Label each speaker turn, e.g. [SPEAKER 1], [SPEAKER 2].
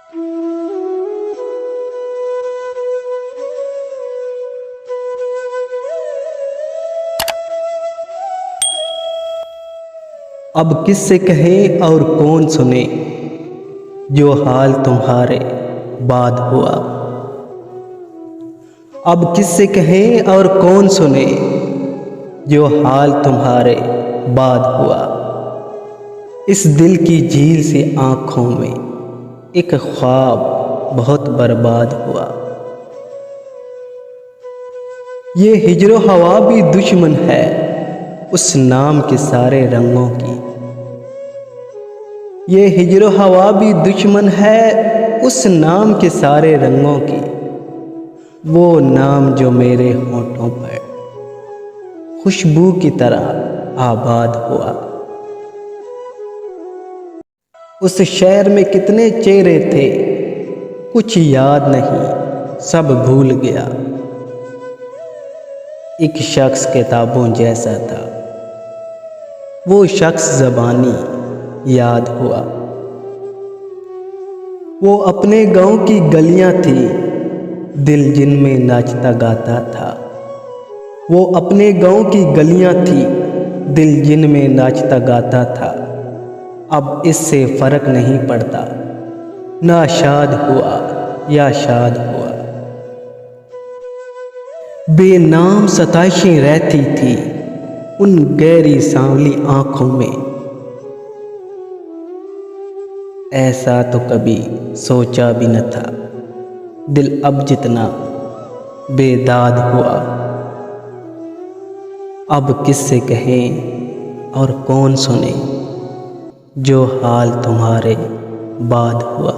[SPEAKER 1] अब किससे कहे और कौन सुने, जो हाल तुम्हारे बाद हुआ। अब किससे कहे और कौन सुने, जो हाल तुम्हारे बाद हुआ। इस दिल की झील से आँखों में एक ख्वाब बहुत बर्बाद हुआ। ये हिज्र हवा भी दुश्मन है उस नाम के सारे रंगों की। ये हिज्र हवा भी दुश्मन है उस नाम के सारे रंगों की। वो नाम जो मेरे होठों पर खुशबू की तरह आबाद हुआ। उस शहर में कितने चेहरे थे, कुछ याद नहीं, सब भूल गया। एक शख्स किताबों जैसा था, वो शख्स ज़बानी याद हुआ। वो अपने गांव की गलियां थी, दिल जिनमें नाचता गाता था। वो अपने गांव की गलियां थी, दिल जिनमें नाचता गाता था। अब इससे फर्क नहीं पड़ता, ना शाद हुआ या शाद हुआ। बेनाम सताइशें रहती थी उन गहरी सांवली आंखों में। ऐसा तो कभी सोचा भी न था, दिल अब जितना बेदाद हुआ। अब किससे कहें और कौन सुने, जो हाल तुम्हारे बाद हुआ।